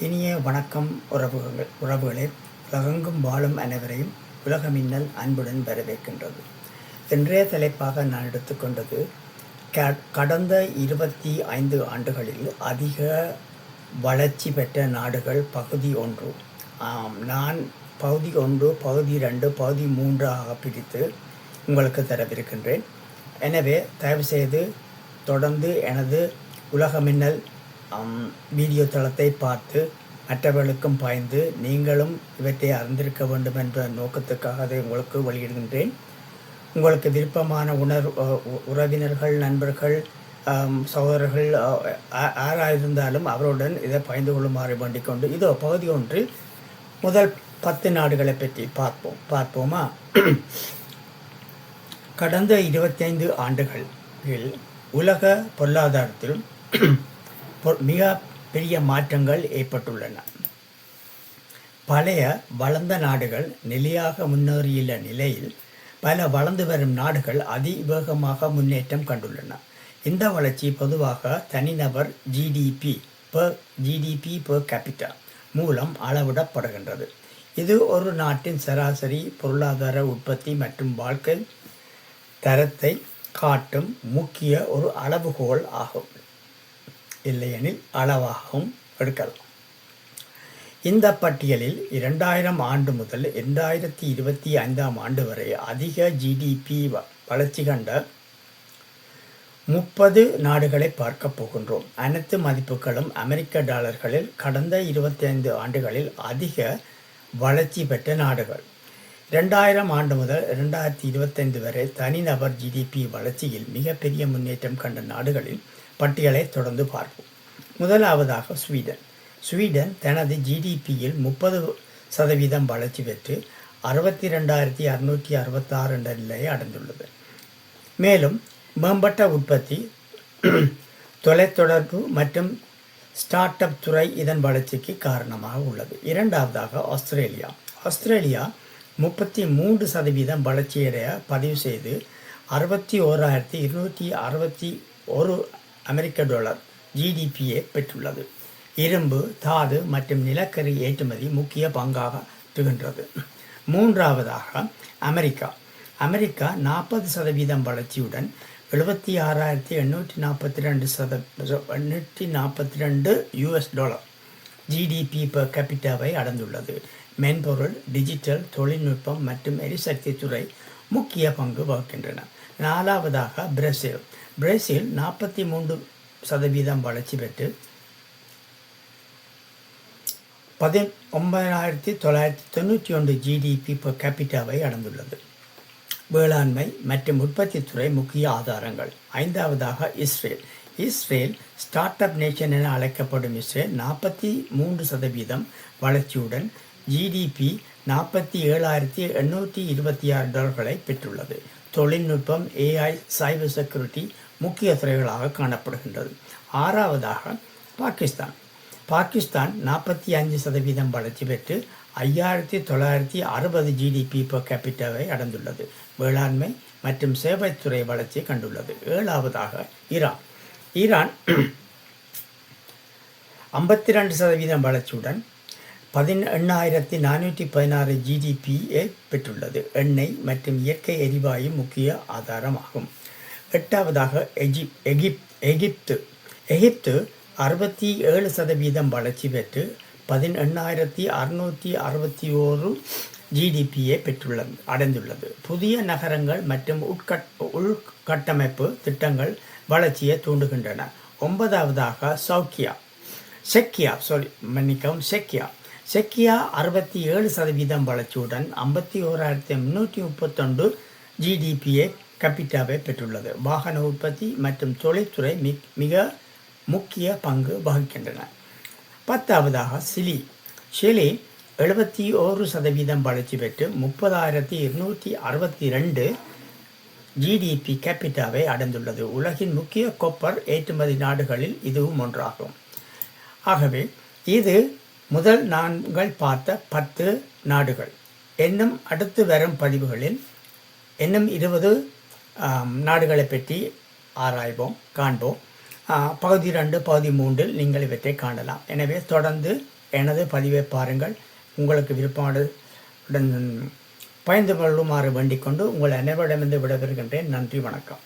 இனிய வணக்கம் உறவுகளே. உலகெங்கும் வாழும் அனைவரையும் உலக மின்னல் அன்புடன் வரவேற்கின்றது. இன்றைய தலைப்பாக நான் எடுத்துக்கொண்டது கடந்த 25 ஆண்டுகளில் அதிக வளர்ச்சி பெற்ற நாடுகள் பகுதி 1. நான் பகுதி 1, பகுதி 2, பகுதி 3 பிரித்து உங்களுக்கு தரவிருக்கின்றேன். எனவே தயவுசெய்து தொடர்ந்து எனது உலக மின்னல் வீடியோ தளத்தை பார்த்து மற்றவர்களுக்கும் பாய்ந்து நீங்களும் இவற்றை அறிந்திருக்க வேண்டும் என்ற நோக்கத்துக்காக அதை உங்களுக்கு வெளியிடுகின்றேன். உங்களுக்கு விருப்பமான உறவினர்கள், நண்பர்கள், சகோதரர்கள் யாராயிருந்தாலும் அவருடன் இதை பகிர்ந்து கொள்ளுமாறு வேண்டிக் கொண்டு இதோ பகுதி 1 முதல் 10 நாடுகளை பற்றி பார்ப்போமா? கடந்த 25 ஆண்டுகளில் உலக பொருளாதாரத்தில் மிக பெரிய மாற்றங்கள் ஏற்பட்டுள்ளன. பழைய வளர்ந்த நாடுகள் நிலையாக முன்னேறியுள்ள நிலையில் பல வளர்ந்து வரும் நாடுகள் அதிவேகமாக முன்னேற்றம் கண்டுள்ளன. இந்த வளர்ச்சி பொதுவாக தனிநபர் ஜிடிபி per capita மூலம் அளவிடப்படுகின்றது. இது ஒரு நாட்டின் சராசரி பொருளாதார உற்பத்தி மற்றும் வாழ்க்கை தரத்தை காட்டும் முக்கிய ஒரு அளவுகோல் ஆகும். இல்லையெனில் அளவாகவும் எடுக்கலாம். இந்த பட்டியலில் 2000 ஆண்டு முதல் 2025 ஆண்டு வரை அதிக ஜிடிபி வளர்ச்சி கண்ட 30 நாடுகளை பார்க்க போகின்றோம். அனைத்து மதிப்புகளும் அமெரிக்க டாலர்களில் கடந்த 25 ஆண்டுகளில் அதிக வளர்ச்சி பெற்ற நாடுகள். 2000 ஆண்டு முதல் 2025 வரை தனிநபர் ஜிடிபி வளர்ச்சியில் மிகப்பெரிய முன்னேற்றம் கண்ட நாடுகளில் பட்டியலை தொடர்ந்து பார்ப்போம். முதலாவதாக ஸ்வீடன் தனது ஜிடிபியில் 30% வளர்ச்சி பெற்று 62,666 என்ற நிலையை அடைந்துள்ளது. மேலும் மேம்பட்ட உற்பத்தி, தொலைத்தொடர்பு மற்றும் ஸ்டார்ட் அப் துறை இதன் வளர்ச்சிக்கு காரணமாக உள்ளது. இரண்டாவதாக ஆஸ்திரேலியா 33% வளர்ச்சியடைய பதிவு செய்து 61,261 அமெரிக்க டாலர் ஜிடிபியை பெற்றுள்ளது. இரும்பு, தாது மற்றும் நிலக்கரி ஏற்றுமதி முக்கிய பங்காற்றுகின்றது. மூன்றாவதாக அமெரிக்கா 40% வளர்ச்சியுடன் 76,842 யூஎஸ் டாலர் ஜிடிபி பெர் கேபிட்டாவை அடைந்துள்ளது. மென்பொருள், டிஜிட்டல் தொழில்நுட்பம் மற்றும் எரிசக்தி துறை முக்கிய பங்கு வகிக்கின்றன. நாலாவதாக பிரேசில் 43% வளர்ச்சி பெற்று 19,991 ஜிடிபி பெர் கேபிட்டாவை அடைந்துள்ளது. வேளாண்மை மற்றும் உற்பத்தி துறை முக்கிய ஆதாரங்கள். ஐந்தாவதாக இஸ்ரேல் ஸ்டார்ட் அப் நேஷன் என அழைக்கப்படும் இஸ்ரேல் 43% வளர்ச்சியுடன் ஜிடிபி 47,826 டாலர்களை பெற்றுள்ளது. தொழில்நுட்பம், AI, சைபர் செக்யூரிட்டி முக்கிய துறைகளாக காணப்படுகின்றது. ஆறாவதாக பாகிஸ்தான் 45% வளர்ச்சி பெற்று 5,960 ஜிடிபி பெர் கேபிட்டாவை அடைந்துள்ளது. வேளாண்மை மற்றும் சேவைத்துறை வளர்ச்சி கண்டுள்ளது. ஏழாவதாக ஈரான் 52% வளர்ச்சியுடன் 18,416 ஜிடிபியை பெற்றுள்ளது. எண்ணெய் மற்றும் இயற்கை எரிவாயு முக்கிய ஆதாரமாகும். எட்டாவதாக எகிப்து 67% வளர்ச்சி பெற்று 18,661 ஜிடிபியை அடைந்துள்ளது. புதிய நகரங்கள் மற்றும் உள்கட்டமைப்பு திட்டங்கள் வளர்ச்சியை தூண்டுகின்றன. ஒன்பதாவதாக செக்கியா 67% வளர்ச்சியுடன் 51,331 ஜிடிபியை கேபிட்டாவை பெற்றுள்ளது. வாகன உற்பத்தி மற்றும் தொழில்துறை மிக முக்கிய பங்கு வகிக்கின்றன. பத்தாவதாக சிலி 71% வளர்ச்சி பெற்று 30,262 ஜிடிபி கேபிட்டாவை அடைந்துள்ளது. உலகின் முக்கிய கொப்பர் ஏற்றுமதி நாடுகளில் இதுவும் ஒன்றாகும். ஆகவே இது முதல் நாங்கள் பார்த்த 10 நாடுகள். இன்னும் அடுத்து வரும் பதிவுகளில் இன்னும் 20 நாடுகளை பற்றி காண்போம். பகுதி 2, பகுதி 3 நீங்கள் இவற்றை காணலாம். எனவே தொடர்ந்து எனது பதிவை பாருங்கள். உங்களுக்கு விருப்பமுடன் பயந்து கொள்ளுமாறு வேண்டிக் கொண்டு உங்கள் அனைவரிடமிருந்து விடைபெறுகின்றேன். நன்றி, வணக்கம்.